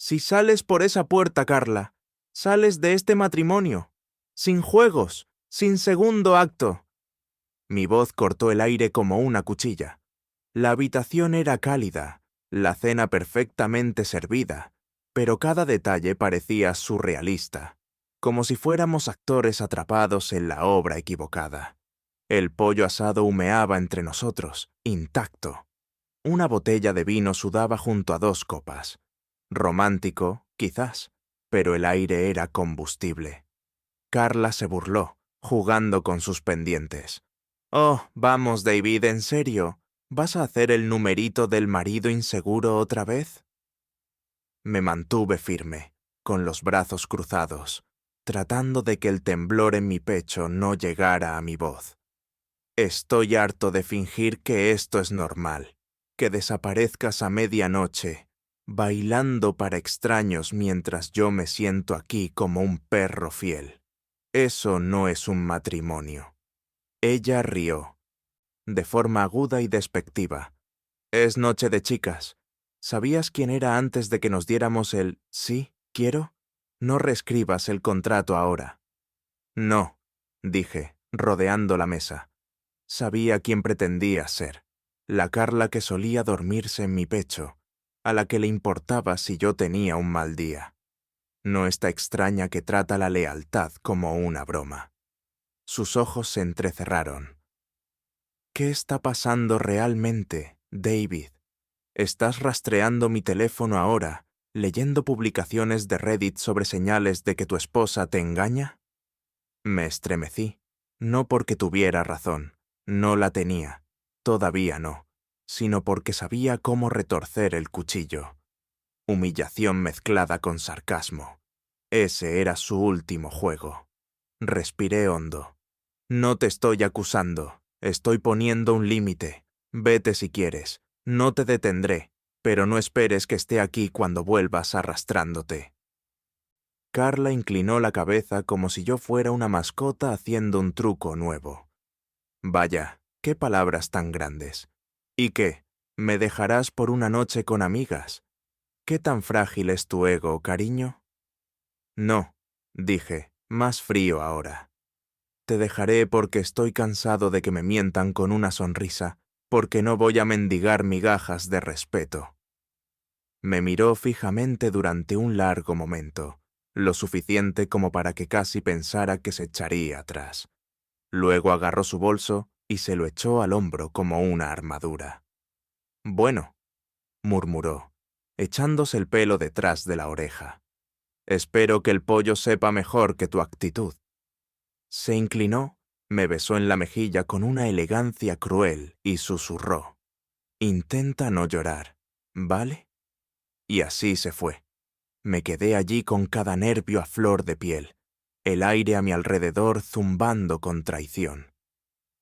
Si sales por esa puerta, Carla, sales de este matrimonio, sin juegos, sin segundo acto. Mi voz cortó el aire como una cuchilla. La habitación era cálida, la cena perfectamente servida, pero cada detalle parecía surrealista, como si fuéramos actores atrapados en la obra equivocada. El pollo asado humeaba entre nosotros, intacto. Una botella de vino sudaba junto a 2 copas. Romántico, quizás, pero el aire era combustible. Carla se burló, jugando con sus pendientes. «Oh, vamos, David, ¿en serio? ¿Vas a hacer el numerito del marido inseguro otra vez?» Me mantuve firme, con los brazos cruzados, tratando de que el temblor en mi pecho no llegara a mi voz. Estoy harto de fingir que esto es normal, que desaparezcas a medianoche, bailando para extraños mientras yo me siento aquí como un perro fiel. Eso no es un matrimonio. Ella rió, de forma aguda y despectiva. Es noche de chicas. ¿Sabías quién era antes de que nos diéramos el «sí, quiero»? No reescribas el contrato ahora. No, dije, rodeando la mesa. Sabía quién pretendía ser. La Carla que solía dormirse en mi pecho, a la que le importaba si yo tenía un mal día. No esta extraña que trata la lealtad como una broma. Sus ojos se entrecerraron. ¿Qué está pasando realmente, David? ¿Estás rastreando mi teléfono ahora, leyendo publicaciones de Reddit sobre señales de que tu esposa te engaña? Me estremecí, no porque tuviera razón, no la tenía, todavía no, sino porque sabía cómo retorcer el cuchillo. Humillación mezclada con sarcasmo. Ese era su último juego. Respiré hondo. No te estoy acusando, estoy poniendo un límite. Vete si quieres, no te detendré, pero no esperes que esté aquí cuando vuelvas arrastrándote. Carla inclinó la cabeza como si yo fuera una mascota haciendo un truco nuevo. Vaya, qué palabras tan grandes. ¿Y qué? ¿Me dejarás por una noche con amigas? ¿Qué tan frágil es tu ego, cariño? No, dije, más frío ahora. Te dejaré porque estoy cansado de que me mientan con una sonrisa, porque no voy a mendigar migajas de respeto. Me miró fijamente durante un largo momento, lo suficiente como para que casi pensara que se echaría atrás. Luego agarró su bolso y se lo echó al hombro como una armadura. «Bueno», murmuró, echándose el pelo detrás de la oreja. «Espero que el pollo sepa mejor que tu actitud». Se inclinó, me besó en la mejilla con una elegancia cruel y susurró: «Intenta no llorar, ¿vale?» Y así se fue. Me quedé allí con cada nervio a flor de piel, el aire a mi alrededor zumbando con traición.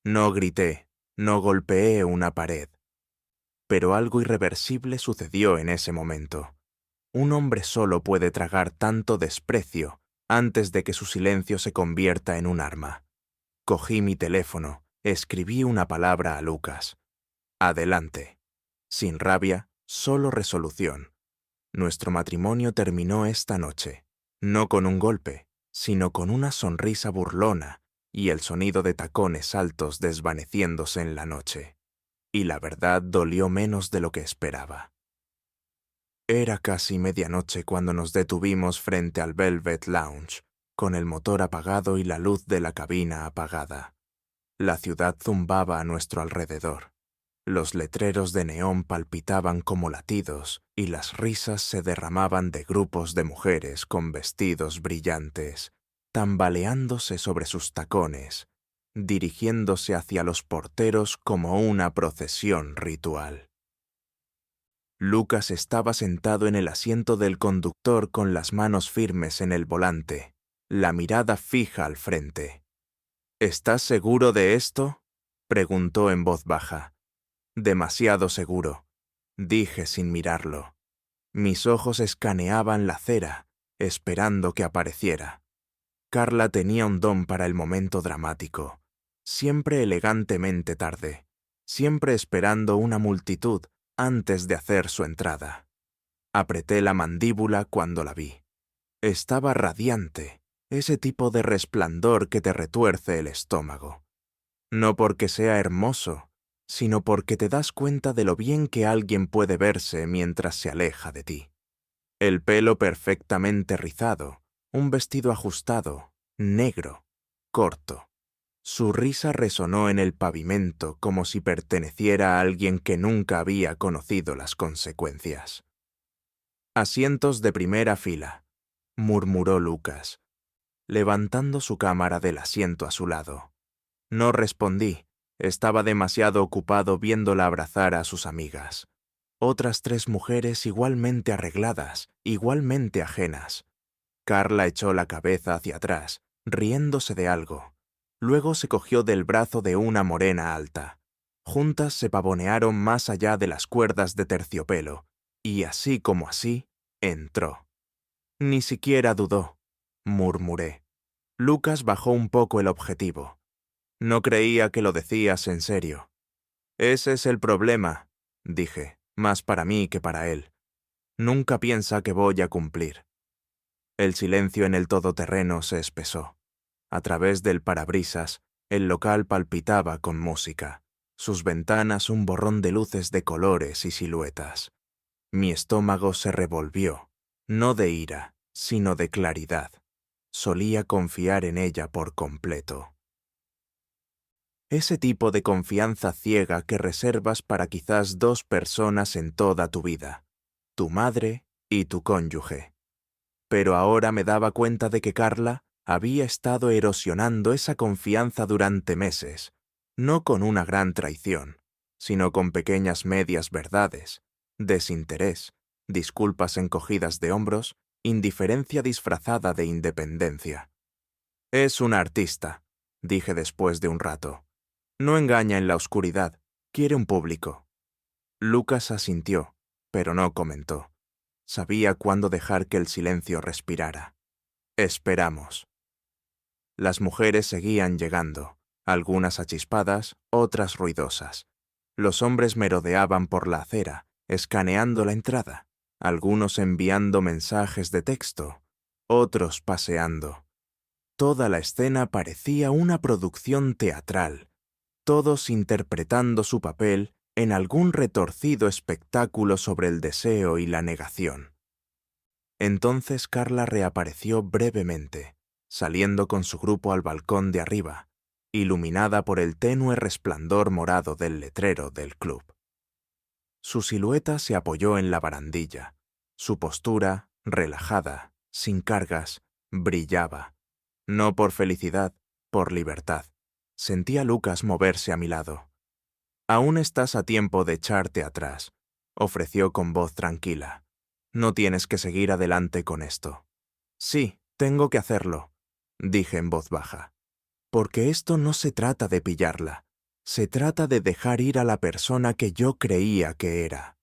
No grité, no golpeé una pared. Pero algo irreversible sucedió en ese momento. Un hombre solo puede tragar tanto desprecio antes de que su silencio se convierta en un arma. Cogí mi teléfono, escribí una palabra a Lucas. Adelante. Sin rabia, solo resolución. Nuestro matrimonio terminó esta noche, no con un golpe, sino con una sonrisa burlona y el sonido de tacones altos desvaneciéndose en la noche. Y la verdad dolió menos de lo que esperaba. Era casi medianoche cuando nos detuvimos frente al Velvet Lounge, con el motor apagado y la luz de la cabina apagada. La ciudad zumbaba a nuestro alrededor. Los letreros de neón palpitaban como latidos y las risas se derramaban de grupos de mujeres con vestidos brillantes, tambaleándose sobre sus tacones, dirigiéndose hacia los porteros como una procesión ritual. Lucas estaba sentado en el asiento del conductor con las manos firmes en el volante, la mirada fija al frente. «¿Estás seguro de esto?», preguntó en voz baja. «Demasiado seguro», dije sin mirarlo. Mis ojos escaneaban la acera, esperando que apareciera. Carla tenía un don para el momento dramático, siempre elegantemente tarde, siempre esperando una multitud antes de hacer su entrada. Apreté la mandíbula cuando la vi. Estaba radiante, ese tipo de resplandor que te retuerce el estómago. No porque sea hermoso, sino porque te das cuenta de lo bien que alguien puede verse mientras se aleja de ti. El pelo perfectamente rizado, un vestido ajustado, negro, corto. Su risa resonó en el pavimento como si perteneciera a alguien que nunca había conocido las consecuencias. «Asientos de primera fila», murmuró Lucas, levantando su cámara del asiento a su lado. No respondí, estaba demasiado ocupado viéndola abrazar a sus amigas. Otras 3 mujeres igualmente arregladas, igualmente ajenas. Carla echó la cabeza hacia atrás, riéndose de algo. Luego se cogió del brazo de una morena alta. Juntas se pavonearon más allá de las cuerdas de terciopelo, y así como así, entró. Ni siquiera dudó, murmuré. Lucas bajó un poco el objetivo. No creía que lo decías en serio. Ese es el problema, dije, más para mí que para él. Nunca piensa que voy a cumplir. El silencio en el todoterreno se espesó. A través del parabrisas, el local palpitaba con música. Sus ventanas un borrón de luces de colores y siluetas. Mi estómago se revolvió, no de ira, sino de claridad. Solía confiar en ella por completo. Ese tipo de confianza ciega que reservas para quizás 2 personas en toda tu vida, tu madre y tu cónyuge. Pero ahora me daba cuenta de que Carla había estado erosionando esa confianza durante meses, no con una gran traición, sino con pequeñas medias verdades, desinterés, disculpas encogidas de hombros, indiferencia disfrazada de independencia. «Es un artista», dije después de un rato. «No engaña en la oscuridad, quiere un público». Lucas asintió, pero no comentó. Sabía cuándo dejar que el silencio respirara. Esperamos. Las mujeres seguían llegando, algunas achispadas, otras ruidosas. Los hombres merodeaban por la acera, escaneando la entrada, algunos enviando mensajes de texto, otros paseando. Toda la escena parecía una producción teatral, todos interpretando su papel en algún retorcido espectáculo sobre el deseo y la negación. Entonces Carla reapareció brevemente, saliendo con su grupo al balcón de arriba, iluminada por el tenue resplandor morado del letrero del club. Su silueta se apoyó en la barandilla. Su postura, relajada, sin cargas, brillaba. No por felicidad, por libertad. Sentí a Lucas moverse a mi lado. «Aún estás a tiempo de echarte atrás», ofreció con voz tranquila. «No tienes que seguir adelante con esto». «Sí, tengo que hacerlo», dije en voz baja. «Porque esto no se trata de pillarla. Se trata de dejar ir a la persona que yo creía que era».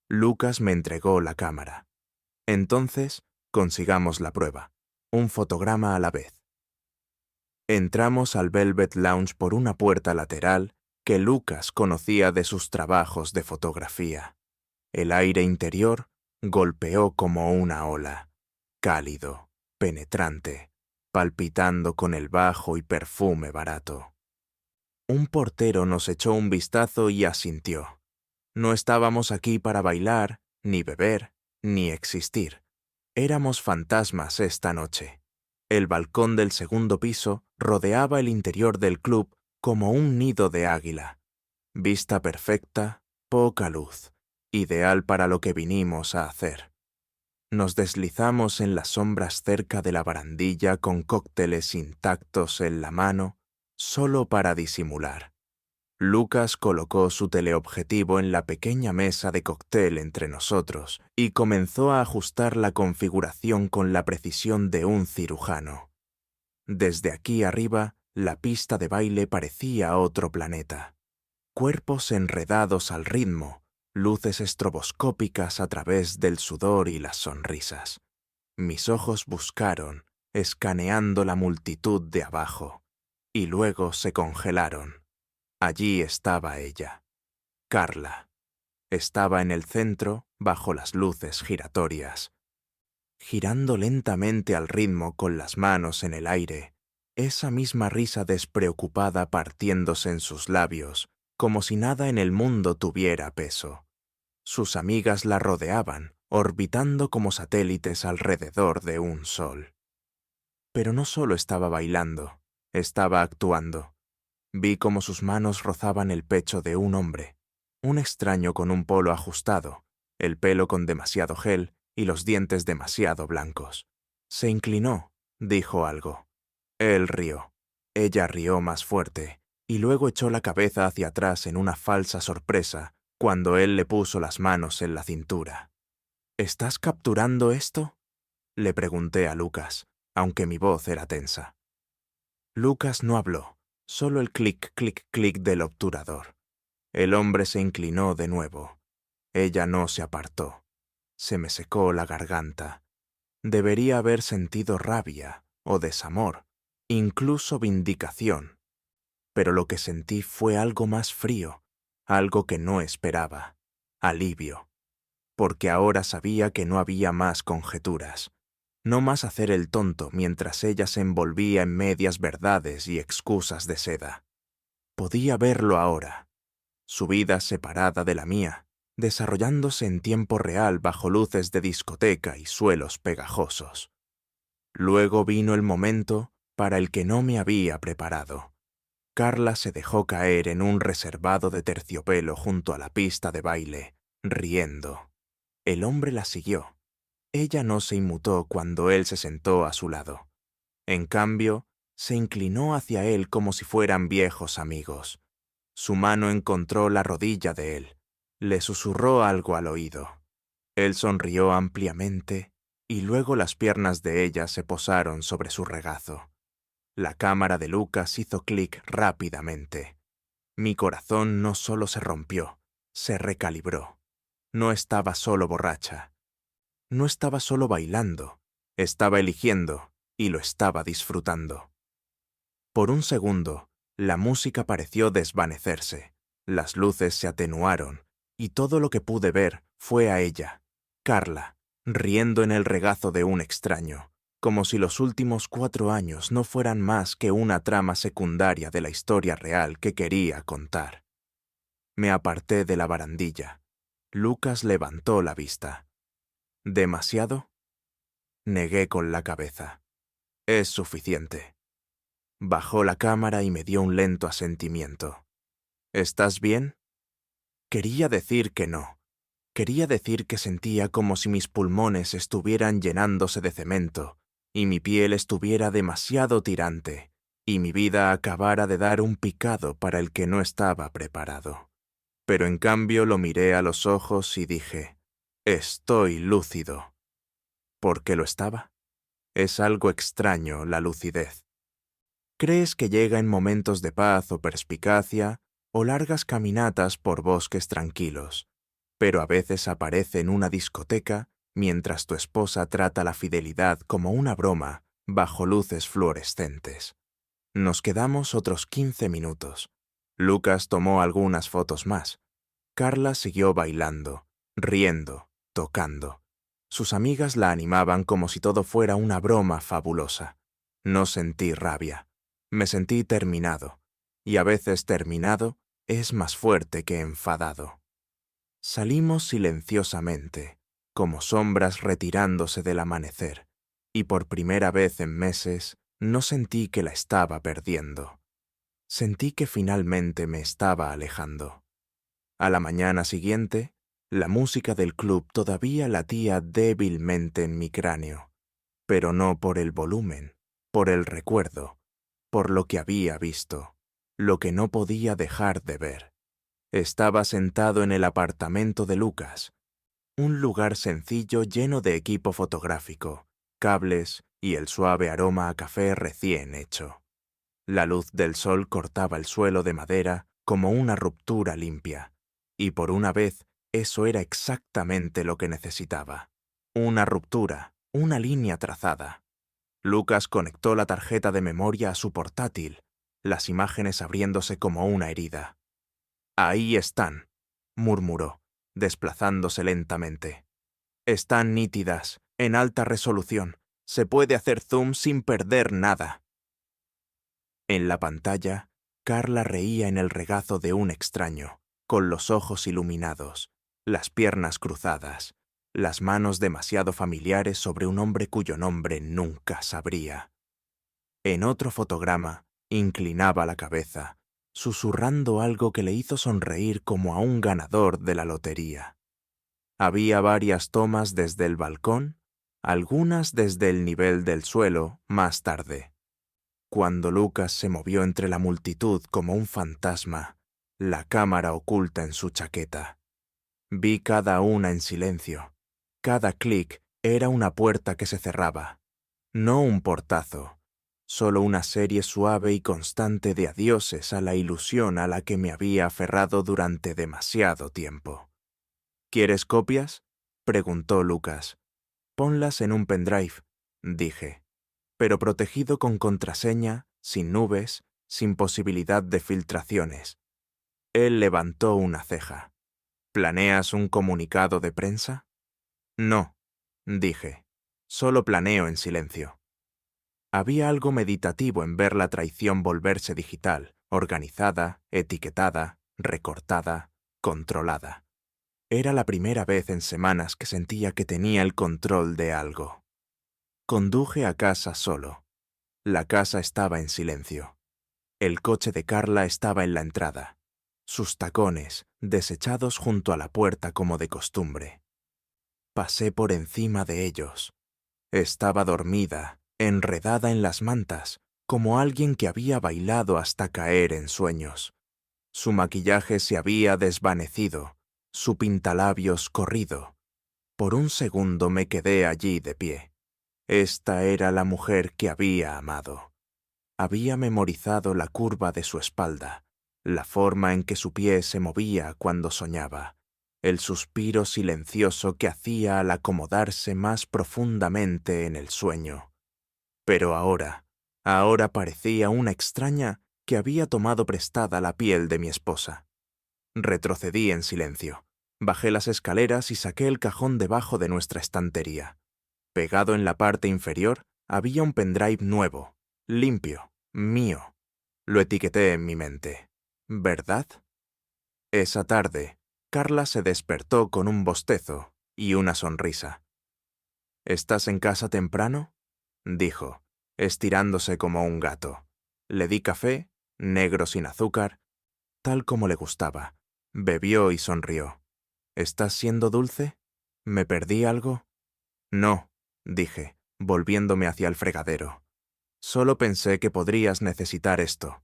Lucas me entregó la cámara. «Entonces, consigamos la prueba. Un fotograma a la vez». Entramos al Velvet Lounge por una puerta lateral que Lucas conocía de sus trabajos de fotografía. El aire interior golpeó como una ola, cálido, penetrante, palpitando con el bajo y perfume barato. Un portero nos echó un vistazo y asintió. No estábamos aquí para bailar, ni beber, ni existir. Éramos fantasmas esta noche. El balcón del segundo piso rodeaba el interior del club como un nido de águila. Vista perfecta, poca luz, ideal para lo que vinimos a hacer. Nos deslizamos en las sombras cerca de la barandilla con cócteles intactos en la mano, solo para disimular. Lucas colocó su teleobjetivo en la pequeña mesa de cóctel entre nosotros y comenzó a ajustar la configuración con la precisión de un cirujano. Desde aquí arriba, la pista de baile parecía otro planeta. Cuerpos enredados al ritmo, luces estroboscópicas a través del sudor y las sonrisas. Mis ojos buscaron, escaneando la multitud de abajo, y luego se congelaron. Allí estaba ella, Carla. Estaba en el centro, bajo las luces giratorias. Girando lentamente al ritmo con las manos en el aire, esa misma risa despreocupada partiéndose en sus labios, como si nada en el mundo tuviera peso. Sus amigas la rodeaban, orbitando como satélites alrededor de un sol. Pero no solo estaba bailando, estaba actuando. Vi cómo sus manos rozaban el pecho de un hombre, un extraño con un polo ajustado, el pelo con demasiado gel y los dientes demasiado blancos. Se inclinó, dijo algo. Él rió. Ella rió más fuerte, y luego echó la cabeza hacia atrás en una falsa sorpresa cuando él le puso las manos en la cintura. ¿Estás capturando esto?, le pregunté a Lucas, aunque mi voz era tensa. Lucas no habló, solo el clic, clic, clic del obturador. El hombre se inclinó de nuevo. Ella no se apartó. Se me secó la garganta. Debería haber sentido rabia o desamor, incluso vindicación. Pero lo que sentí fue algo más frío, algo que no esperaba, alivio. Porque ahora sabía que no había más conjeturas. No más hacer el tonto mientras ella se envolvía en medias verdades y excusas de seda. Podía verlo ahora, su vida separada de la mía, desarrollándose en tiempo real bajo luces de discoteca y suelos pegajosos. Luego vino el momento para el que no me había preparado. Carla se dejó caer en un reservado de terciopelo junto a la pista de baile, riendo. El hombre la siguió. Ella no se inmutó cuando él se sentó a su lado. En cambio, se inclinó hacia él como si fueran viejos amigos. Su mano encontró la rodilla de él. Le susurró algo al oído. Él sonrió ampliamente y luego las piernas de ella se posaron sobre su regazo. La cámara de Lucas hizo clic rápidamente. Mi corazón no solo se rompió, se recalibró. No estaba solo borracha. No estaba solo bailando, estaba eligiendo y lo estaba disfrutando. Por un segundo, la música pareció desvanecerse, las luces se atenuaron y todo lo que pude ver fue a ella, Carla, riendo en el regazo de un extraño, como si los últimos 4 años no fueran más que una trama secundaria de la historia real que quería contar. Me aparté de la barandilla. Lucas levantó la vista. ¿Demasiado? Negué con la cabeza. Es suficiente. Bajó la cámara y me dio un lento asentimiento. ¿Estás bien? Quería decir que no. Quería decir que sentía como si mis pulmones estuvieran llenándose de cemento y mi piel estuviera demasiado tirante y mi vida acabara de dar un picado para el que no estaba preparado. Pero en cambio lo miré a los ojos y dije, estoy lúcido. ¿Por qué lo estaba? Es algo extraño la lucidez. ¿Crees que llega en momentos de paz o perspicacia o largas caminatas por bosques tranquilos, pero a veces aparece en una discoteca mientras tu esposa trata la fidelidad como una broma bajo luces fluorescentes? Nos quedamos otros 15 minutos. Lucas tomó algunas fotos más. Carla siguió bailando, riendo, tocando. Sus amigas la animaban como si todo fuera una broma fabulosa. No sentí rabia. Me sentí terminado. Y a veces terminado es más fuerte que enfadado. Salimos silenciosamente, como sombras retirándose del amanecer, y por primera vez en meses no sentí que la estaba perdiendo. Sentí que finalmente me estaba alejando. A la mañana siguiente, la música del club todavía latía débilmente en mi cráneo, pero no por el volumen, por el recuerdo, por lo que había visto, lo que no podía dejar de ver. Estaba sentado en el apartamento de Lucas, un lugar sencillo lleno de equipo fotográfico, cables y el suave aroma a café recién hecho. La luz del sol cortaba el suelo de madera como una ruptura limpia, y por una vez eso era exactamente lo que necesitaba. Una ruptura, una línea trazada. Lucas conectó la tarjeta de memoria a su portátil, las imágenes abriéndose como una herida. «Ahí están», murmuró, desplazándose lentamente. Están nítidas, en alta resolución. Se puede hacer zoom sin perder nada. En la pantalla, Carla reía en el regazo de un extraño, con los ojos iluminados, las piernas cruzadas, las manos demasiado familiares sobre un hombre cuyo nombre nunca sabría. En otro fotograma, inclinaba la cabeza, susurrando algo que le hizo sonreír como a un ganador de la lotería. Había varias tomas desde el balcón, algunas desde el nivel del suelo más tarde. Cuando Lucas se movió entre la multitud como un fantasma, la cámara oculta en su chaqueta. Vi cada una en silencio. Cada clic era una puerta que se cerraba. No un portazo, solo una serie suave y constante de adioses a la ilusión a la que me había aferrado durante demasiado tiempo. ¿Quieres copias?, preguntó Lucas. Ponlas en un pendrive, dije, pero protegido con contraseña, sin nubes, sin posibilidad de filtraciones. Él levantó una ceja. ¿Planeas un comunicado de prensa? No, dije. Solo planeo en silencio. Había algo meditativo en ver la traición volverse digital, organizada, etiquetada, recortada, controlada. Era la primera vez en semanas que sentía que tenía el control de algo. Conduje a casa solo. La casa estaba en silencio. El coche de Carla estaba en la entrada, sus tacones desechados junto a la puerta como de costumbre. Pasé por encima de ellos. Estaba dormida, enredada en las mantas, como alguien que había bailado hasta caer en sueños. Su maquillaje se había desvanecido, su pintalabios corrido. Por un segundo me quedé allí de pie. Esta era la mujer que había amado. Había memorizado la curva de su espalda, la forma en que su pie se movía cuando soñaba, el suspiro silencioso que hacía al acomodarse más profundamente en el sueño. Pero ahora parecía una extraña que había tomado prestada la piel de mi esposa. Retrocedí en silencio. Bajé las escaleras y saqué el cajón debajo de nuestra estantería. Pegado en la parte inferior había un pendrive nuevo, limpio, mío. Lo etiqueté en mi mente. ¿Verdad? Esa tarde, Carla se despertó con un bostezo y una sonrisa. ¿Estás en casa temprano?, dijo, estirándose como un gato. Le di café, negro sin azúcar, tal como le gustaba. Bebió y sonrió. ¿Estás siendo dulce? ¿Me perdí algo? No, dije, volviéndome hacia el fregadero. Solo pensé que podrías necesitar esto.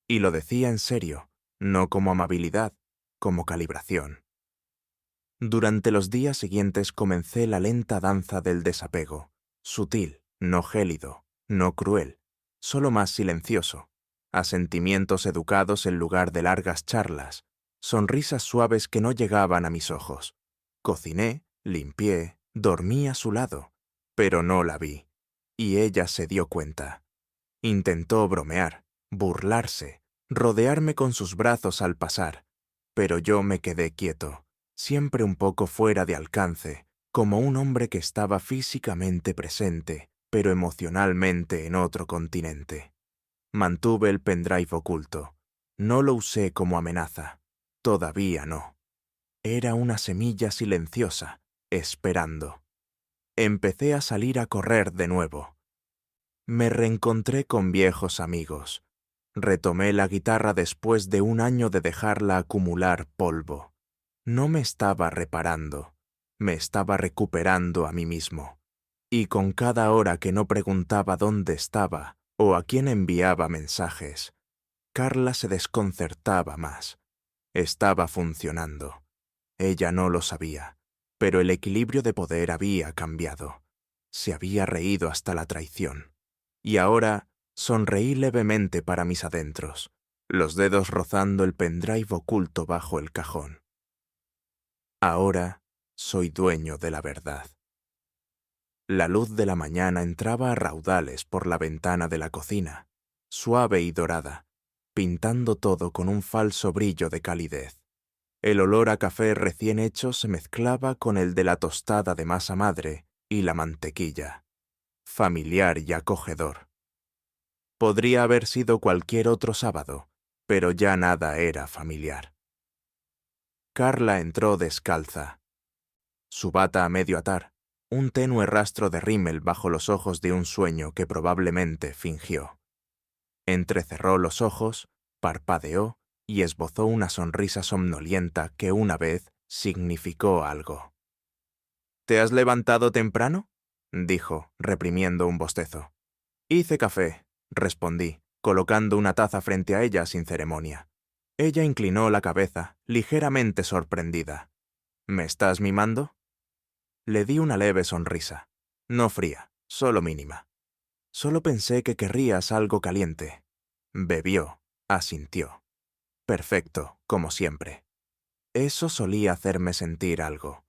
Y lo decía en serio, no como amabilidad, como calibración. Durante los días siguientes comencé la lenta danza del desapego, sutil, no gélido, no cruel, solo más silencioso, asentimientos educados en lugar de largas charlas, sonrisas suaves que no llegaban a mis ojos. Cociné, limpié, dormí a su lado, pero no la vi, y ella se dio cuenta. Intentó bromear, burlarse, rodearme con sus brazos al pasar, pero yo me quedé quieto, siempre un poco fuera de alcance, como un hombre que estaba físicamente presente, pero emocionalmente en otro continente. Mantuve el pendrive oculto. No lo usé como amenaza. Todavía no. Era una semilla silenciosa, esperando. Empecé a salir a correr de nuevo. Me reencontré con viejos amigos. Retomé la guitarra después de un año de dejarla acumular polvo. No me estaba reparando, me estaba recuperando a mí mismo. Y con cada hora que no preguntaba dónde estaba o a quién enviaba mensajes, Carla se desconcertaba más. Estaba funcionando. Ella no lo sabía, pero el equilibrio de poder había cambiado. Se había reído hasta la traición. Y ahora sonreí levemente para mis adentros, los dedos rozando el pendrive oculto bajo el cajón. Ahora soy dueño de la verdad. La luz de la mañana entraba a raudales por la ventana de la cocina, suave y dorada, pintando todo con un falso brillo de calidez. El olor a café recién hecho se mezclaba con el de la tostada de masa madre y la mantequilla. Familiar y acogedor. Podría haber sido cualquier otro sábado, pero ya nada era familiar. Carla entró descalza. Su bata a medio atar, un tenue rastro de rímel bajo los ojos de un sueño que probablemente fingió. Entrecerró los ojos, parpadeó y esbozó una sonrisa somnolienta que una vez significó algo. ¿Te has levantado temprano?, dijo, reprimiendo un bostezo. Hice café, respondí, colocando una taza frente a ella sin ceremonia. Ella inclinó la cabeza, ligeramente sorprendida. ¿Me estás mimando? Le di una leve sonrisa. No fría, solo mínima. Solo pensé que querrías algo caliente. Bebió, asintió. Perfecto, como siempre. Eso solía hacerme sentir algo.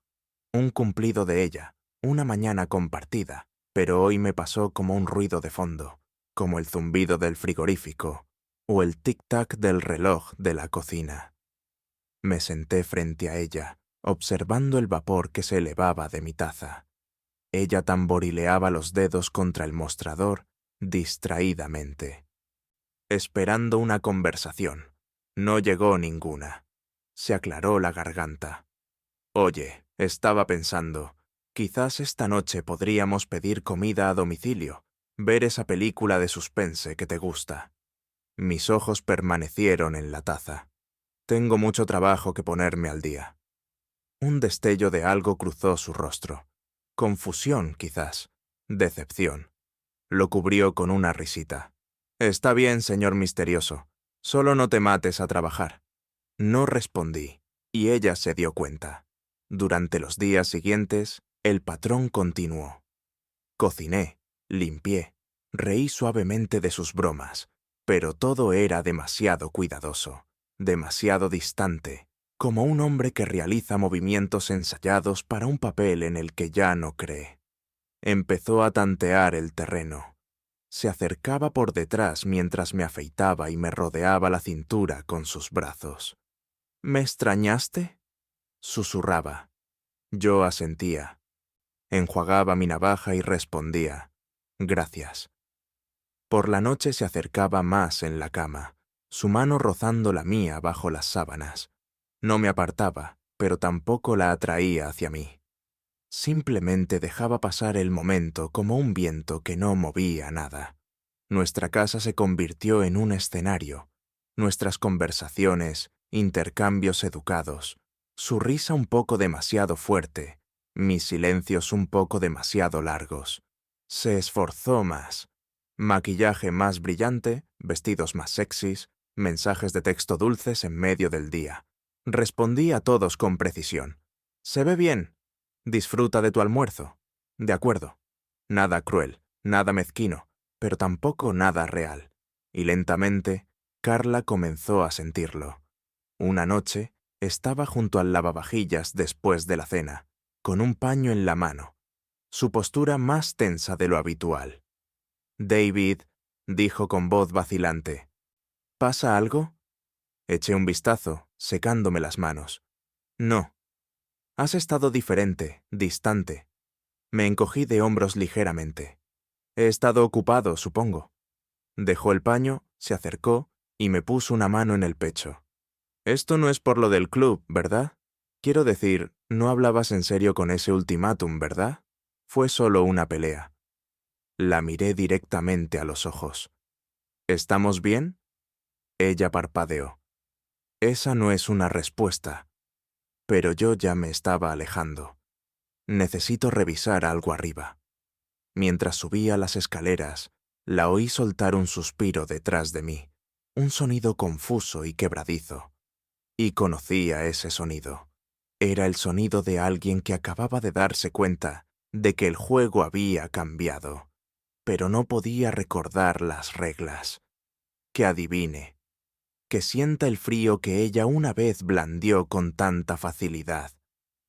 Un cumplido de ella, una mañana compartida, pero hoy me pasó como un ruido de fondo, como el zumbido del frigorífico o el tic-tac del reloj de la cocina. Me senté frente a ella, observando el vapor que se elevaba de mi taza. Ella tamborileaba los dedos contra el mostrador, distraídamente. Esperando una conversación. No llegó ninguna. Se aclaró la garganta. Oye, estaba pensando, quizás esta noche podríamos pedir comida a domicilio, ver esa película de suspense que te gusta. Mis ojos permanecieron en la taza. Tengo mucho trabajo que ponerme al día. Un destello de algo cruzó su rostro. Confusión, quizás. Decepción. Lo cubrió con una risita. Está bien, señor misterioso. Solo no te mates a trabajar. No respondí, y ella se dio cuenta. Durante los días siguientes, el patrón continuó. Cociné, limpié, reí suavemente de sus bromas, pero todo era demasiado cuidadoso, demasiado distante, como un hombre que realiza movimientos ensayados para un papel en el que ya no cree. Empezó a tantear el terreno. Se acercaba por detrás mientras me afeitaba y me rodeaba la cintura con sus brazos. ¿Me extrañaste?, susurraba. Yo asentía. Enjuagaba mi navaja y respondía, gracias. Por la noche se acercaba más en la cama, su mano rozando la mía bajo las sábanas. No me apartaba, pero tampoco la atraía hacia mí. Simplemente dejaba pasar el momento como un viento que no movía nada. Nuestra casa se convirtió en un escenario. Nuestras conversaciones, intercambios educados, su risa un poco demasiado fuerte, mis silencios un poco demasiado largos. Se esforzó más. Maquillaje más brillante, vestidos más sexys, mensajes de texto dulces en medio del día. Respondí a todos con precisión. «Se ve bien. Disfruta de tu almuerzo». «De acuerdo». Nada cruel, nada mezquino, pero tampoco nada real. Y lentamente, Carla comenzó a sentirlo. Una noche, estaba junto al lavavajillas después de la cena, con un paño en la mano, su postura más tensa de lo habitual. «David», dijo con voz vacilante, «¿pasa algo?» Eché un vistazo, secándome las manos. «No». «Has estado diferente, distante». Me encogí de hombros ligeramente. «He estado ocupado, supongo». Dejó el paño, se acercó y me puso una mano en el pecho. «Esto no es por lo del club, ¿verdad? Quiero decir, no hablabas en serio con ese ultimátum, ¿verdad? Fue solo una pelea». La miré directamente a los ojos. «¿Estamos bien?» Ella parpadeó. Esa no es una respuesta. Pero yo ya me estaba alejando. Necesito revisar algo arriba. Mientras subía las escaleras, la oí soltar un suspiro detrás de mí, un sonido confuso y quebradizo. Y conocía ese sonido. Era el sonido de alguien que acababa de darse cuenta de que el juego había cambiado, pero no podía recordar las reglas. Que adivine, que sienta el frío que ella una vez blandió con tanta facilidad.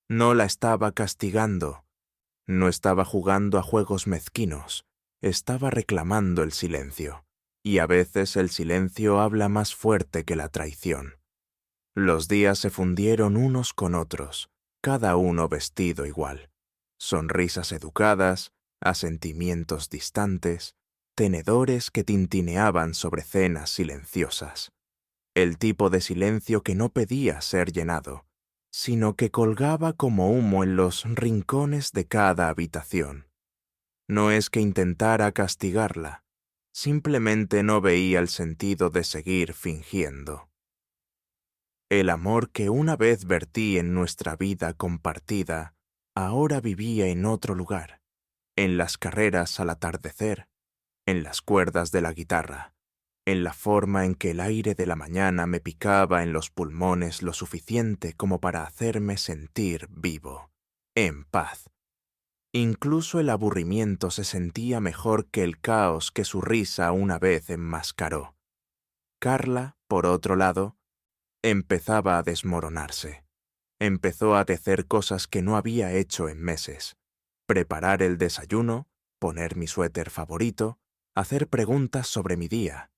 No la estaba castigando, no estaba jugando a juegos mezquinos, estaba reclamando el silencio, y a veces el silencio habla más fuerte que la traición. Los días se fundieron unos con otros, cada uno vestido igual. Sonrisas educadas, asentimientos distantes, tenedores que tintineaban sobre cenas silenciosas. El tipo de silencio que no pedía ser llenado, sino que colgaba como humo en los rincones de cada habitación. No es que intentara castigarla, simplemente no veía el sentido de seguir fingiendo. El amor que una vez vertí en nuestra vida compartida, ahora vivía en otro lugar, en las carreras al atardecer, en las cuerdas de la guitarra, en la forma en que el aire de la mañana me picaba en los pulmones lo suficiente como para hacerme sentir vivo, en paz. Incluso el aburrimiento se sentía mejor que el caos que su risa una vez enmascaró. Carla, por otro lado, empezaba a desmoronarse. Empezó a tecer cosas que no había hecho en meses. Preparar el desayuno, poner mi suéter favorito, hacer preguntas sobre mi día.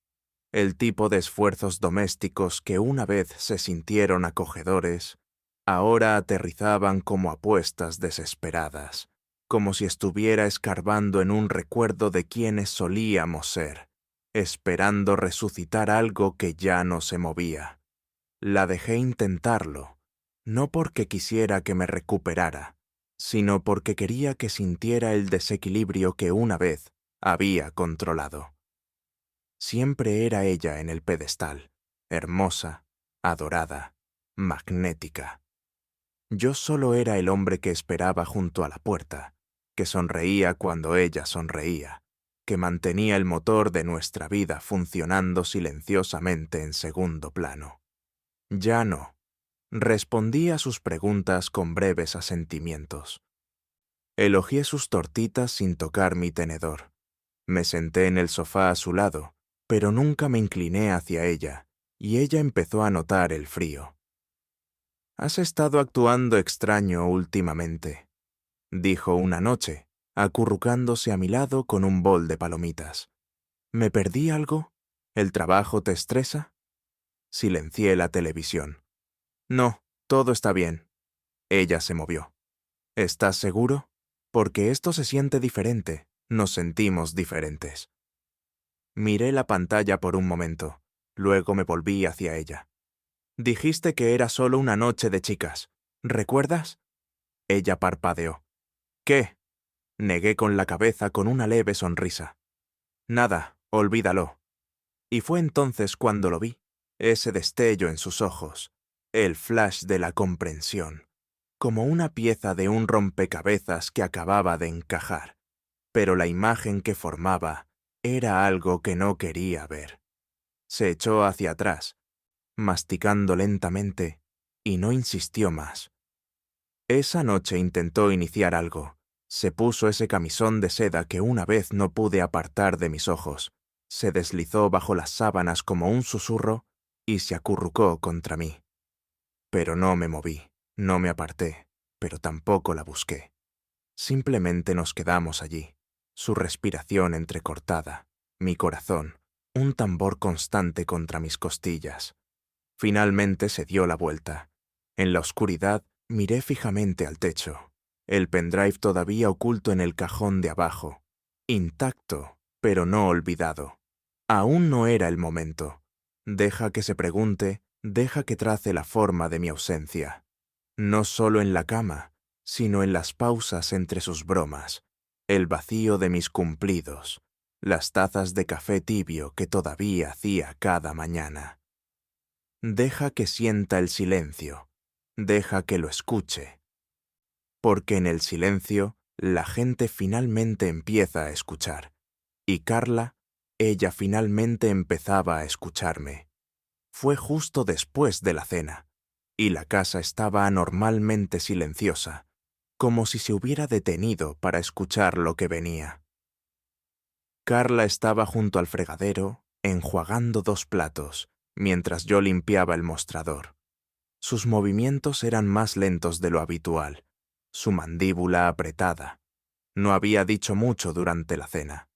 El tipo de esfuerzos domésticos que una vez se sintieron acogedores, ahora aterrizaban como apuestas desesperadas, como si estuviera escarbando en un recuerdo de quienes solíamos ser, esperando resucitar algo que ya no se movía. La dejé intentarlo, no porque quisiera que me recuperara, sino porque quería que sintiera el desequilibrio que una vez había controlado. Siempre era ella en el pedestal, hermosa, adorada, magnética. Yo solo era el hombre que esperaba junto a la puerta, que sonreía cuando ella sonreía, que mantenía el motor de nuestra vida funcionando silenciosamente en segundo plano. Ya no. Respondí a sus preguntas con breves asentimientos. Elogié sus tortitas sin tocar mi tenedor. Me senté en el sofá a su lado, pero nunca me incliné hacia ella, y ella empezó a notar el frío. «Has estado actuando extraño últimamente», dijo una noche, acurrucándose a mi lado con un bol de palomitas. «¿Me perdí algo? ¿El trabajo te estresa?» Silencié la televisión. «No, todo está bien». Ella se movió. «¿Estás seguro? Porque esto se siente diferente, nos sentimos diferentes». Miré la pantalla por un momento, luego me volví hacia ella. «Dijiste que era solo una noche de chicas, ¿recuerdas?» Ella parpadeó. «¿Qué?» Negué con la cabeza con una leve sonrisa. «Nada, olvídalo». Y fue entonces cuando lo vi, ese destello en sus ojos, el flash de la comprensión, como una pieza de un rompecabezas que acababa de encajar, pero la imagen que formaba era algo que no quería ver. Se echó hacia atrás, masticando lentamente, y no insistió más. Esa noche intentó iniciar algo. Se puso ese camisón de seda que una vez no pude apartar de mis ojos. Se deslizó bajo las sábanas como un susurro y se acurrucó contra mí. Pero no me moví, no me aparté, pero tampoco la busqué. Simplemente nos quedamos allí, su respiración entrecortada, mi corazón, un tambor constante contra mis costillas. Finalmente se dio la vuelta. En la oscuridad miré fijamente al techo, el pendrive todavía oculto en el cajón de abajo, intacto, pero no olvidado. Aún no era el momento. Deja que se pregunte, deja que trace la forma de mi ausencia. No solo en la cama, sino en las pausas entre sus bromas, el vacío de mis cumplidos, las tazas de café tibio que todavía hacía cada mañana. Deja que sienta el silencio, deja que lo escuche. Porque en el silencio la gente finalmente empieza a escuchar. Y Carla, ella finalmente empezaba a escucharme. Fue justo después de la cena, y la casa estaba anormalmente silenciosa, como si se hubiera detenido para escuchar lo que venía. Carla estaba junto al fregadero, enjuagando 2 platos, mientras yo limpiaba el mostrador. Sus movimientos eran más lentos de lo habitual, su mandíbula apretada. No había dicho mucho durante la cena.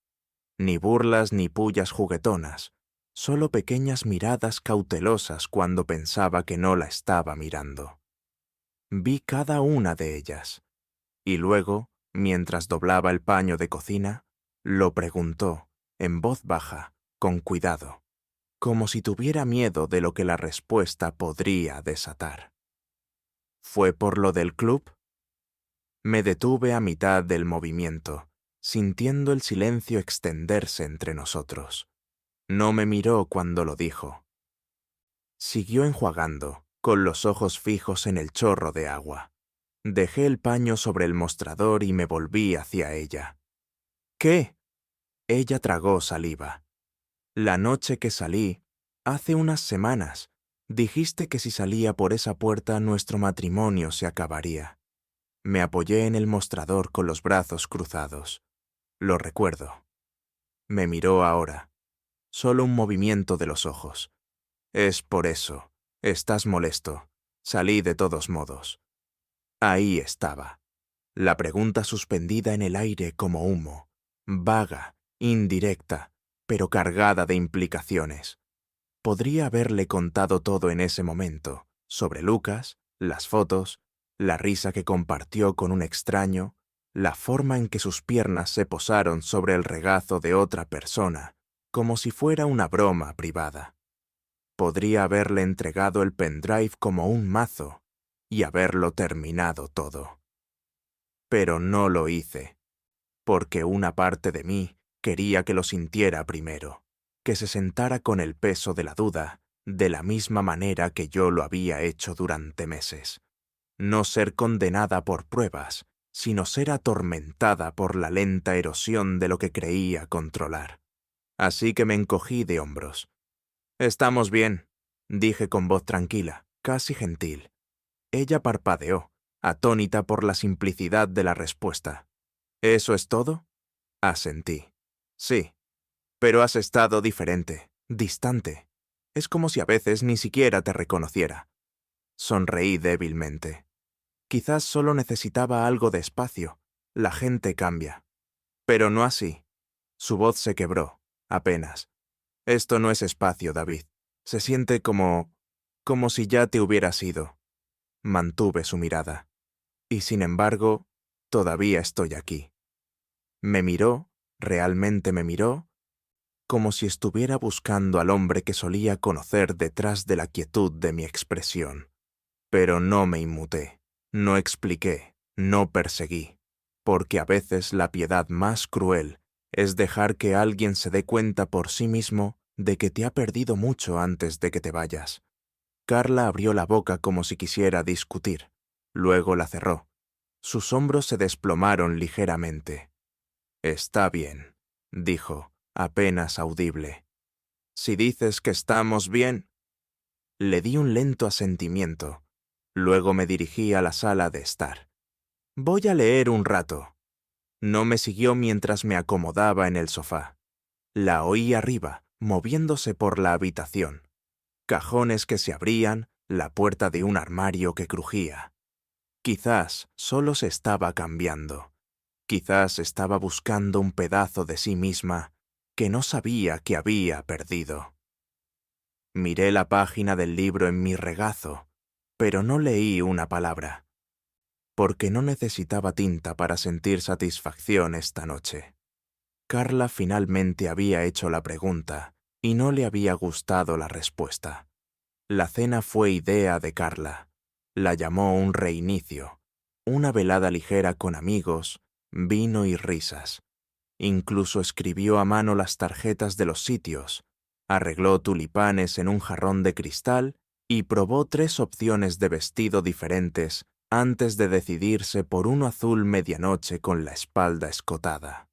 Ni burlas ni pullas juguetonas, solo pequeñas miradas cautelosas cuando pensaba que no la estaba mirando. Vi cada una de ellas, y luego, mientras doblaba el paño de cocina, lo preguntó, en voz baja, con cuidado, como si tuviera miedo de lo que la respuesta podría desatar. ¿Fue por lo del club? Me detuve a mitad del movimiento, sintiendo el silencio extenderse entre nosotros. No me miró cuando lo dijo. Siguió enjuagando, con los ojos fijos en el chorro de agua. Dejé el paño sobre el mostrador y me volví hacia ella. ¿Qué? Ella tragó saliva. La noche que salí, hace unas semanas, dijiste que si salía por esa puerta nuestro matrimonio se acabaría. Me apoyé en el mostrador con los brazos cruzados. Lo recuerdo. Me miró ahora. Solo un movimiento de los ojos. Es por eso. Estás molesto. Salí de todos modos. Ahí estaba. La pregunta suspendida en el aire como humo. Vaga, indirecta, pero cargada de implicaciones. Podría haberle contado todo en ese momento, sobre Lucas, las fotos, la risa que compartió con un extraño, la forma en que sus piernas se posaron sobre el regazo de otra persona, como si fuera una broma privada. Podría haberle entregado el pendrive como un mazo y haberlo terminado todo. Pero no lo hice, porque una parte de mí quería que lo sintiera primero, que se sentara con el peso de la duda, de la misma manera que yo lo había hecho durante meses. No ser condenada por pruebas, sino ser atormentada por la lenta erosión de lo que creía controlar. Así que me encogí de hombros. «Estamos bien», dije con voz tranquila, casi gentil. Ella parpadeó, atónita por la simplicidad de la respuesta. «¿Eso es todo?» Asentí. «Sí, pero has estado diferente, distante. Es como si a veces ni siquiera te reconociera». Sonreí débilmente. Quizás solo necesitaba algo de espacio. La gente cambia. Pero no así. Su voz se quebró, apenas. «Esto no es espacio, David. Se siente como si ya te hubieras ido». Mantuve su mirada. «Y sin embargo, todavía estoy aquí». Me miró, realmente me miró, como si estuviera buscando al hombre que solía conocer detrás de la quietud de mi expresión. Pero no me inmuté, no expliqué, no perseguí, porque a veces la piedad más cruel es dejar que alguien se dé cuenta por sí mismo de que te ha perdido mucho antes de que te vayas. Carla abrió la boca como si quisiera discutir, luego la cerró. Sus hombros se desplomaron ligeramente. «Está bien», dijo, apenas audible. «Si dices que estamos bien». Le di un lento asentimiento. Luego me dirigí a la sala de estar. «Voy a leer un rato». No me siguió mientras me acomodaba en el sofá. La oí arriba, moviéndose por la habitación. Cajones que se abrían, la puerta de un armario que crujía. Quizás solo se estaba cambiando. Quizás estaba buscando un pedazo de sí misma que no sabía que había perdido. Miré la página del libro en mi regazo, pero no leí una palabra, porque no necesitaba tinta para sentir satisfacción esta noche. Carla finalmente había hecho la pregunta y no le había gustado la respuesta. La cena fue idea de Carla. La llamó un reinicio, una velada ligera con amigos, vino y risas. Incluso escribió a mano las tarjetas de los sitios, arregló tulipanes en un jarrón de cristal y probó 3 opciones de vestido diferentes antes de decidirse por uno azul medianoche con la espalda escotada.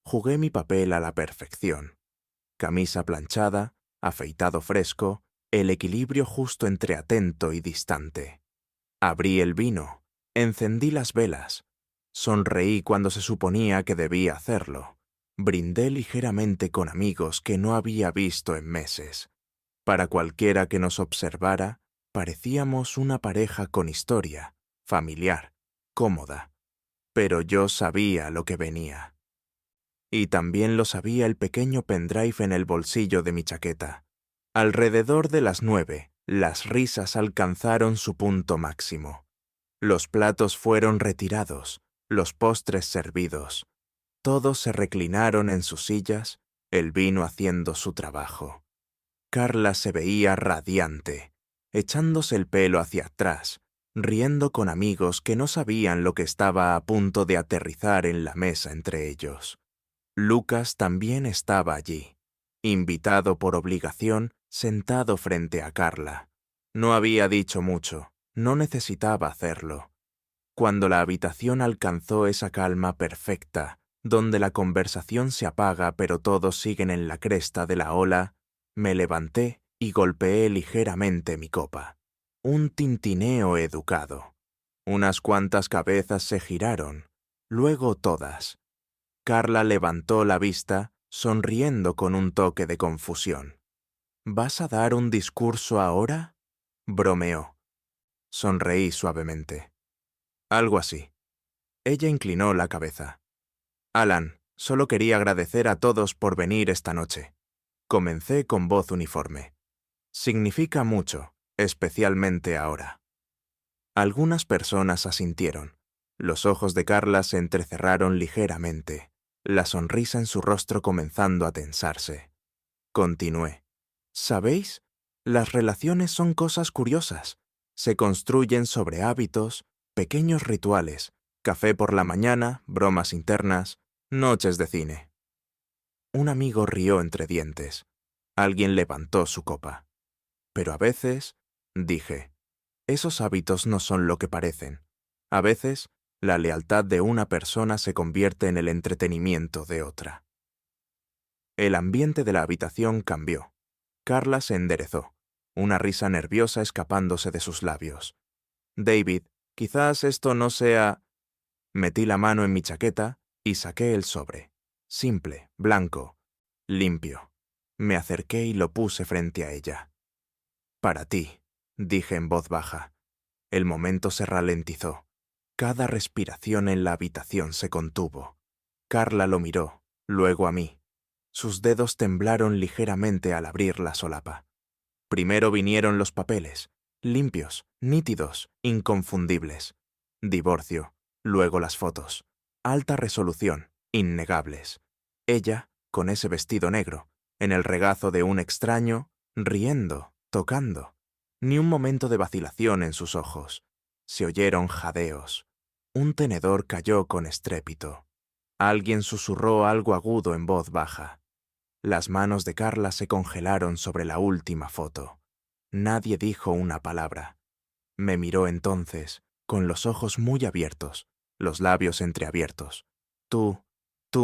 Jugué mi papel a la perfección. Camisa planchada, afeitado fresco, el equilibrio justo entre atento y distante. Abrí el vino, encendí las velas, sonreí cuando se suponía que debía hacerlo, brindé ligeramente con amigos que no había visto en meses. Para cualquiera que nos observara, parecíamos una pareja con historia, familiar, cómoda. Pero yo sabía lo que venía. Y también lo sabía el pequeño pendrive en el bolsillo de mi chaqueta. Alrededor de las 9, las risas alcanzaron su punto máximo. Los platos fueron retirados, los postres servidos. Todos se reclinaron en sus sillas, el vino haciendo su trabajo. Carla se veía radiante, echándose el pelo hacia atrás, riendo con amigos que no sabían lo que estaba a punto de aterrizar en la mesa entre ellos. Lucas también estaba allí, invitado por obligación, sentado frente a Carla. No había dicho mucho, no necesitaba hacerlo. Cuando la habitación alcanzó esa calma perfecta, donde la conversación se apaga pero todos siguen en la cresta de la ola, me levanté y golpeé ligeramente mi copa. Un tintineo educado. Unas cuantas cabezas se giraron, luego todas. Carla levantó la vista, sonriendo con un toque de confusión. ¿Vas a dar un discurso ahora? Bromeó. Sonreí suavemente. Algo así. Ella inclinó la cabeza. Alan, solo quería agradecer a todos por venir esta noche. Comencé con voz uniforme. Significa mucho, especialmente ahora. Algunas personas asintieron. Los ojos de Carla se entrecerraron ligeramente, la sonrisa en su rostro comenzando a tensarse. Continué. ¿Sabéis? Las relaciones son cosas curiosas. Se construyen sobre hábitos, pequeños rituales, café por la mañana, bromas internas, noches de cine. Un amigo rió entre dientes. Alguien levantó su copa. Pero a veces, dije, esos hábitos no son lo que parecen. A veces, la lealtad de una persona se convierte en el entretenimiento de otra. El ambiente de la habitación cambió. Carla se enderezó, una risa nerviosa escapándose de sus labios. David, quizás esto no sea... Metí la mano en mi chaqueta y saqué el sobre. Simple, blanco, limpio. Me acerqué y lo puse frente a ella. Para ti, dije en voz baja. El momento se ralentizó. Cada respiración en la habitación se contuvo. Carla lo miró, luego a mí. Sus dedos temblaron ligeramente al abrir la solapa. Primero vinieron los papeles, limpios, nítidos, inconfundibles. Divorcio, luego las fotos. Alta resolución, innegables. Ella, con ese vestido negro, en el regazo de un extraño, riendo, tocando. Ni un momento de vacilación en sus ojos. Se oyeron jadeos. Un tenedor cayó con estrépito. Alguien susurró algo agudo en voz baja. Las manos de Carla se congelaron sobre la última foto. Nadie dijo una palabra. Me miró entonces, con los ojos muy abiertos, los labios entreabiertos. Tú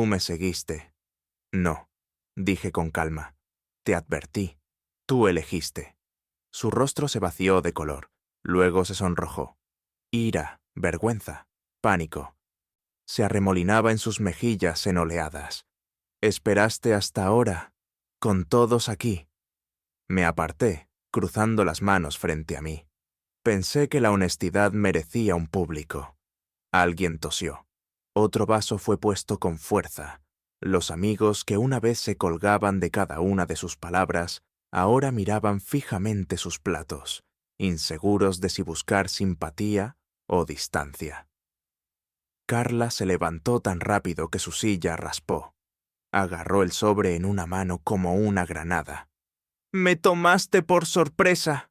me seguiste. No, dije con calma. Te advertí. Tú elegiste. Su rostro se vació de color, luego se sonrojó. Ira, vergüenza, pánico. Se arremolinaba en sus mejillas en oleadas. Esperaste hasta ahora, con todos aquí. Me aparté, cruzando las manos frente a mí. Pensé que la honestidad merecía un público. Alguien tosió. Otro vaso fue puesto con fuerza. Los amigos que una vez se colgaban de cada una de sus palabras, ahora miraban fijamente sus platos, inseguros de si buscar simpatía o distancia. Carla se levantó tan rápido que su silla raspó. Agarró el sobre en una mano como una granada. «¡Me tomaste por sorpresa!»,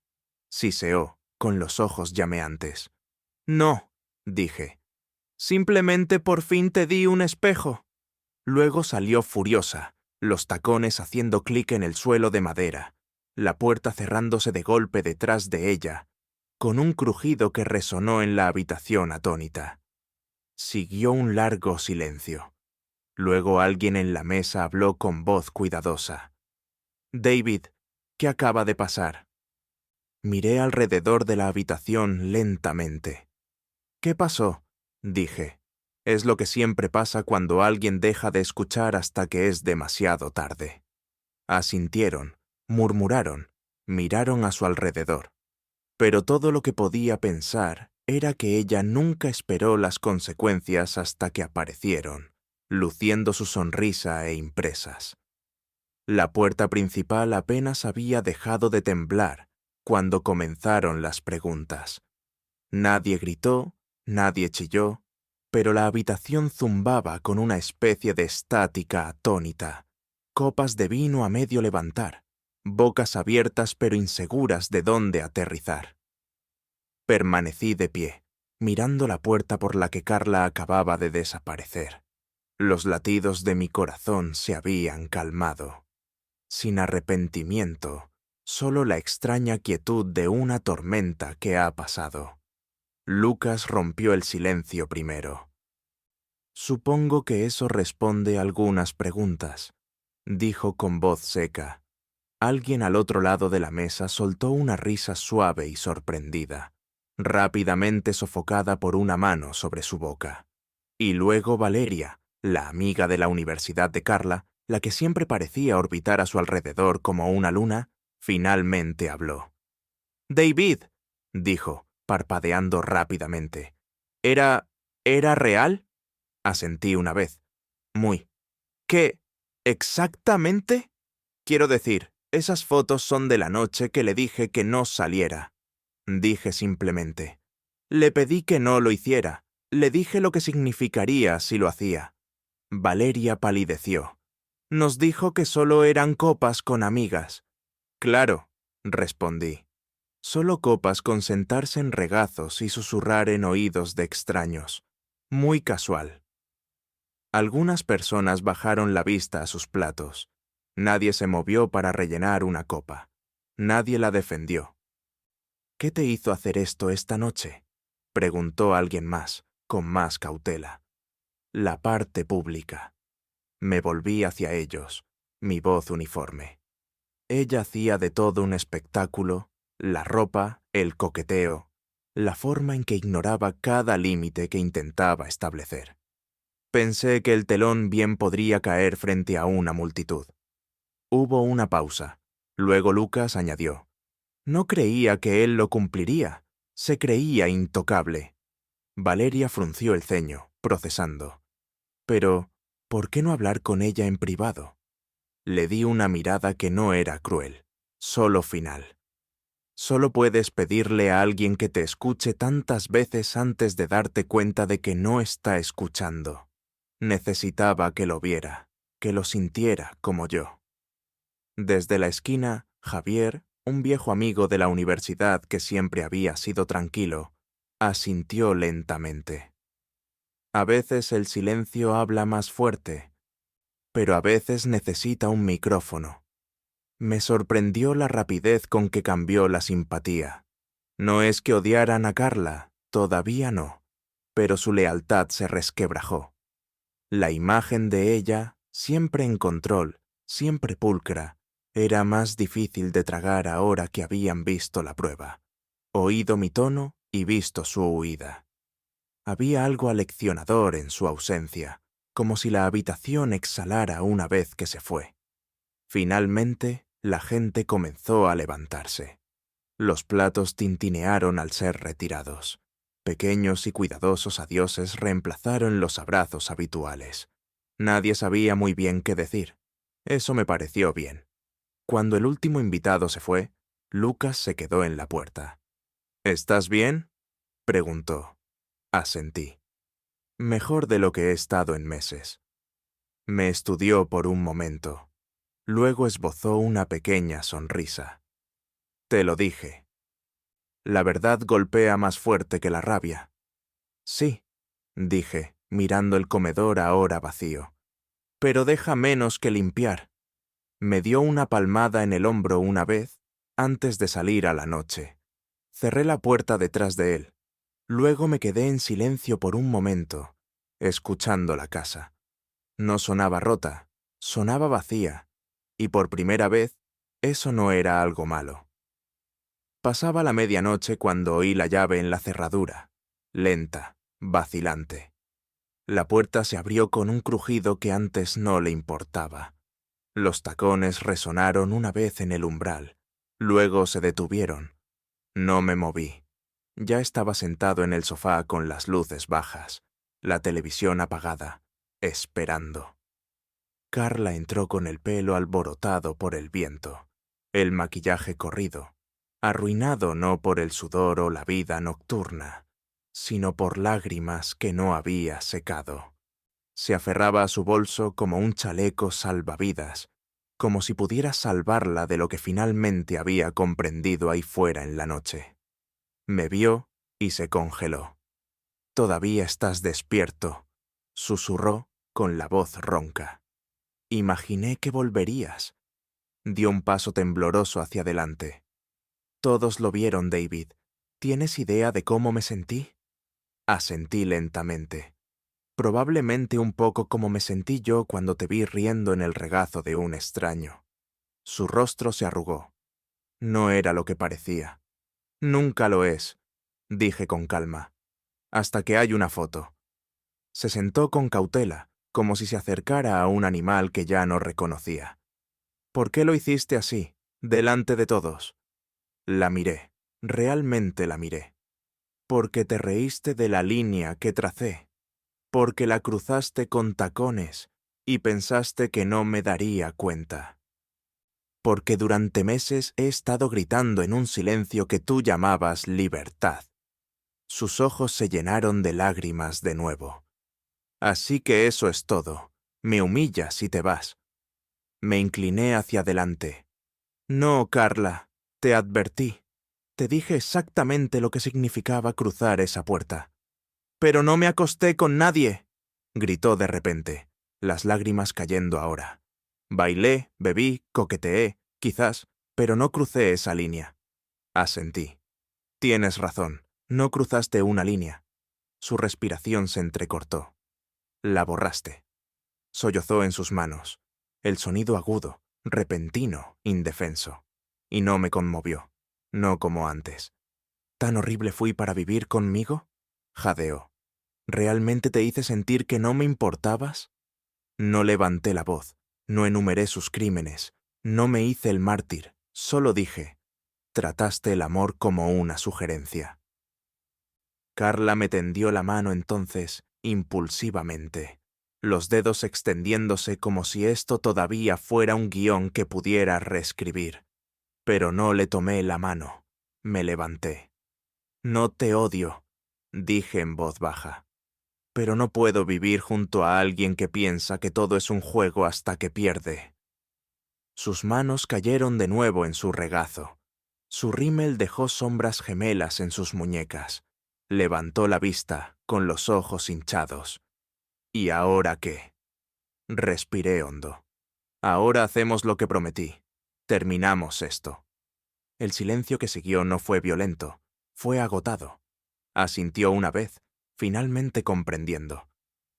siseó, con los ojos llameantes. «No», dije. «Simplemente por fin te di un espejo». Luego salió furiosa, los tacones haciendo clic en el suelo de madera, la puerta cerrándose de golpe detrás de ella, con un crujido que resonó en la habitación atónita. Siguió un largo silencio. Luego alguien en la mesa habló con voz cuidadosa. «David, ¿qué acaba de pasar?» Miré alrededor de la habitación lentamente. «¿Qué pasó?», dije. Es lo que siempre pasa cuando alguien deja de escuchar hasta que es demasiado tarde. Asintieron, murmuraron, miraron a su alrededor. Pero todo lo que podía pensar era que ella nunca esperó las consecuencias hasta que aparecieron. luciendo su sonrisa e impresas. La puerta principal apenas había dejado de temblar cuando comenzaron las preguntas. Nadie gritó, nadie chilló, pero la habitación zumbaba con una especie de estática atónita. Copas de vino a medio levantar, bocas abiertas pero inseguras de dónde aterrizar. Permanecí de pie, mirando la puerta por la que Carla acababa de desaparecer. Los latidos de mi corazón se habían calmado. Sin arrepentimiento, solo la extraña quietud de una tormenta que ha pasado. Lucas rompió el silencio primero. Supongo que eso responde a algunas preguntas, dijo con voz seca. Alguien al otro lado de la mesa soltó una risa suave y sorprendida, rápidamente sofocada por una mano sobre su boca. Y luego Valeria, la amiga de la Universidad de Carla, la que siempre parecía orbitar a su alrededor como una luna, finalmente habló. «David», dijo, parpadeando rápidamente. ¿Era real? Asentí una vez. Muy. ¿Qué? ¿Exactamente? Quiero decir, esas fotos son de la noche que le dije que no saliera. Dije simplemente. Le pedí que no lo hiciera. Le dije lo que significaría si lo hacía. Valeria palideció. Nos dijo que solo eran copas con amigas. Claro, respondí. Solo copas con sentarse en regazos y susurrar en oídos de extraños. Muy casual. Algunas personas bajaron la vista a sus platos. Nadie se movió para rellenar una copa. Nadie la defendió. «¿Qué te hizo hacer esto esta noche?», preguntó alguien más, con más cautela. «La parte pública». Me volví hacia ellos, mi voz uniforme. Ella hacía de todo un espectáculo, la ropa, el coqueteo, la forma en que ignoraba cada límite que intentaba establecer. Pensé que el telón bien podría caer frente a una multitud. Hubo una pausa. Luego Lucas añadió. No creía que él lo cumpliría. Se creía intocable. Valeria frunció el ceño, procesando. Pero, ¿por qué no hablar con ella en privado? Le di una mirada que no era cruel, solo final. Solo puedes pedirle a alguien que te escuche tantas veces antes de darte cuenta de que no está escuchando. Necesitaba que lo viera, que lo sintiera como yo. Desde la esquina, Javier, un viejo amigo de la universidad que siempre había sido tranquilo, asintió lentamente. A veces el silencio habla más fuerte, pero a veces necesita un micrófono. Me sorprendió la rapidez con que cambió la simpatía. No es que odiaran a Carla, todavía no, pero su lealtad se resquebrajó. La imagen de ella, siempre en control, siempre pulcra, era más difícil de tragar ahora que habían visto la prueba, oído mi tono y visto su huida. Había algo aleccionador en su ausencia, como si la habitación exhalara una vez que se fue. Finalmente, la gente comenzó a levantarse. Los platos tintinearon al ser retirados. Pequeños y cuidadosos adioses reemplazaron los abrazos habituales. Nadie sabía muy bien qué decir. Eso me pareció bien. Cuando el último invitado se fue, Lucas se quedó en la puerta. «¿Estás bien?», preguntó. Asentí. Mejor de lo que he estado en meses. Me estudió por un momento. Luego esbozó una pequeña sonrisa. «Te lo dije. La verdad golpea más fuerte que la rabia». «Sí», dije, mirando el comedor ahora vacío. «Pero deja menos que limpiar». Me dio una palmada en el hombro una vez, antes de salir a la noche. Cerré la puerta detrás de él. Luego me quedé en silencio por un momento, escuchando la casa. No sonaba rota, sonaba vacía, y por primera vez, eso no era algo malo. Pasaba la medianoche cuando oí la llave en la cerradura, lenta, vacilante. La puerta se abrió con un crujido que antes no le importaba. Los tacones resonaron una vez en el umbral, luego se detuvieron. No me moví. Ya estaba sentado en el sofá con las luces bajas, la televisión apagada, esperando. Carla entró con el pelo alborotado por el viento, el maquillaje corrido, arruinado no por el sudor o la vida nocturna, sino por lágrimas que no había secado. Se aferraba a su bolso como un chaleco salvavidas, como si pudiera salvarla de lo que finalmente había comprendido ahí fuera en la noche. Me vio y se congeló. «Todavía estás despierto», susurró con la voz ronca. «Imaginé que volverías». Dio un paso tembloroso hacia adelante. «Todos lo vieron, David. ¿Tienes idea de cómo me sentí?» Asentí lentamente. Probablemente un poco como me sentí yo cuando te vi riendo en el regazo de un extraño. Su rostro se arrugó. No era lo que parecía. «Nunca lo es», dije con calma, «hasta que hay una foto». Se sentó con cautela, como si se acercara a un animal que ya no reconocía. «¿Por qué lo hiciste así, delante de todos?» La miré, realmente la miré. «Porque te reíste de la línea que tracé. Porque la cruzaste con tacones y pensaste que no me daría cuenta. Porque durante meses he estado gritando en un silencio que tú llamabas libertad». Sus ojos se llenaron de lágrimas de nuevo. «Así que eso es todo. Me humillas y te vas». Me incliné hacia adelante. «No, Carla, te advertí. Te dije exactamente lo que significaba cruzar esa puerta». «Pero no me acosté con nadie», gritó de repente, las lágrimas cayendo ahora. «Bailé, bebí, coqueteé, quizás, pero no crucé esa línea». Asentí. «Tienes razón, no cruzaste una línea». Su respiración se entrecortó. «La borraste». Sollozó en sus manos. El sonido agudo, repentino, indefenso. Y no me conmovió, no como antes. «¿Tan horrible fui para vivir conmigo?», jadeó. «¿Realmente te hice sentir que no me importabas?» No levanté la voz, no enumeré sus crímenes, no me hice el mártir, solo dije: «Trataste el amor como una sugerencia». Carla me tendió la mano entonces, impulsivamente, los dedos extendiéndose como si esto todavía fuera un guión que pudiera reescribir. Pero no le tomé la mano, me levanté. «No te odio», dije en voz baja. «Pero no puedo vivir junto a alguien que piensa que todo es un juego hasta que pierde». Sus manos cayeron de nuevo en su regazo. Su rímel dejó sombras gemelas en sus muñecas. Levantó la vista, con los ojos hinchados. «¿Y ahora qué?». Respiré hondo. «Ahora hacemos lo que prometí. Terminamos esto». El silencio que siguió no fue violento, fue agotado. Asintió una vez, finalmente comprendiendo.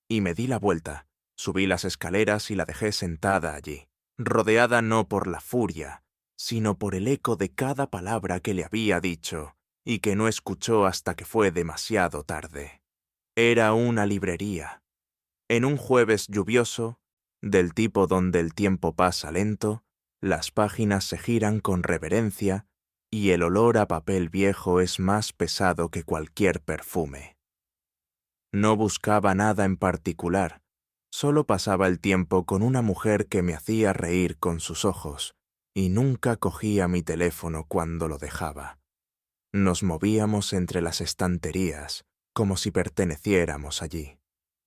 Y me di la vuelta, subí las escaleras y la dejé sentada allí, rodeada no por la furia, sino por el eco de cada palabra que le había dicho y que no escuchó hasta que fue demasiado tarde. Era una librería. En un jueves lluvioso, del tipo donde el tiempo pasa lento, las páginas se giran con reverencia y el olor a papel viejo es más pesado que cualquier perfume. No buscaba nada en particular, solo pasaba el tiempo con una mujer que me hacía reír con sus ojos y nunca cogía mi teléfono cuando lo dejaba. Nos movíamos entre las estanterías como si perteneciéramos allí,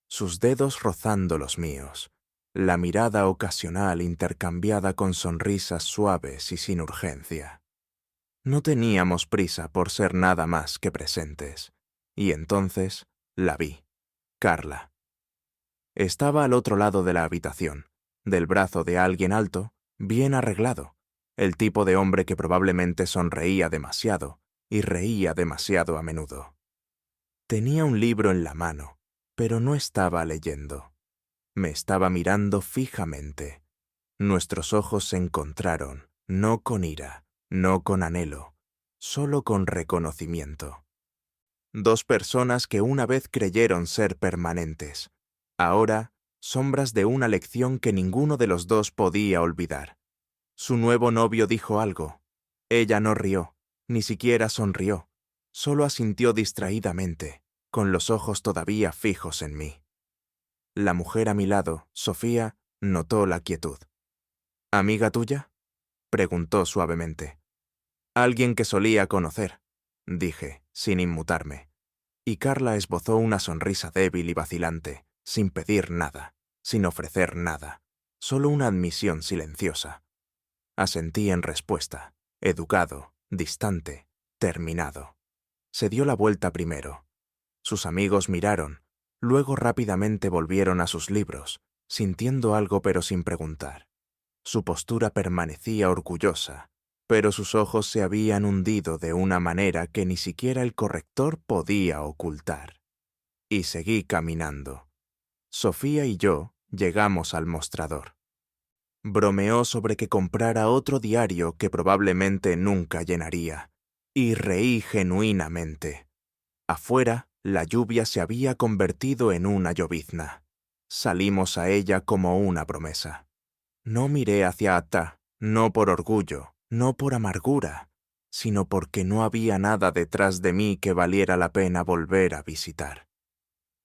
sus dedos rozando los míos, la mirada ocasional intercambiada con sonrisas suaves y sin urgencia. No teníamos prisa por ser nada más que presentes, y entonces la vi, Carla. Estaba al otro lado de la habitación, del brazo de alguien alto, bien arreglado, el tipo de hombre que probablemente sonreía demasiado y reía demasiado a menudo. Tenía un libro en la mano, pero no estaba leyendo. Me estaba mirando fijamente. Nuestros ojos se encontraron, no con ira, no con anhelo, solo con reconocimiento. Dos personas que una vez creyeron ser permanentes, ahora sombras de una lección que ninguno de los dos podía olvidar. Su nuevo novio dijo algo. Ella no rió, ni siquiera sonrió, solo asintió distraídamente, con los ojos todavía fijos en mí. La mujer a mi lado, Sofía, notó la quietud. ¿Amiga tuya?, preguntó suavemente. Alguien que solía conocer, dije, sin inmutarme. Y Carla esbozó una sonrisa débil y vacilante, sin pedir nada, sin ofrecer nada, solo una admisión silenciosa. Asentí en respuesta, educado, distante, terminado. Se dio la vuelta primero. Sus amigos miraron, luego rápidamente volvieron a sus libros, sintiendo algo pero sin preguntar. Su postura permanecía orgullosa, pero sus ojos se habían hundido de una manera que ni siquiera el corrector podía ocultar. Y seguí caminando. Sofía y yo llegamos al mostrador. Bromeó sobre que comprara otro diario que probablemente nunca llenaría, y reí genuinamente. Afuera, la lluvia se había convertido en una llovizna. Salimos a ella como una promesa. No miré hacia Ata, no por orgullo, no por amargura, sino porque no había nada detrás de mí que valiera la pena volver a visitar.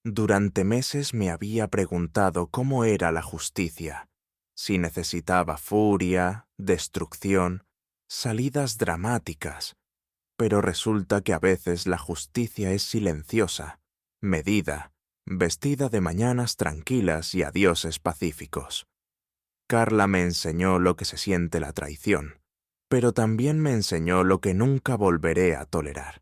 Durante meses me había preguntado cómo era la justicia, si necesitaba furia, destrucción, salidas dramáticas, pero resulta que a veces la justicia es silenciosa, medida, vestida de mañanas tranquilas y adioses pacíficos. Carla me enseñó lo que se siente la traición, pero también me enseñó lo que nunca volveré a tolerar.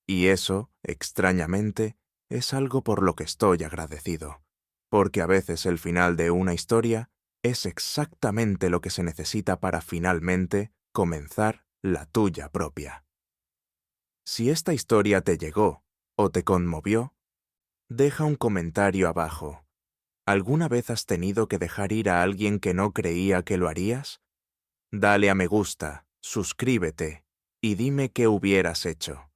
Y eso, extrañamente, es algo por lo que estoy agradecido, porque a veces el final de una historia es exactamente lo que se necesita para finalmente comenzar la tuya propia. Si esta historia te llegó o te conmovió, deja un comentario abajo. ¿Alguna vez has tenido que dejar ir a alguien que no creía que lo harías? Dale a me gusta, suscríbete y dime qué hubieras hecho.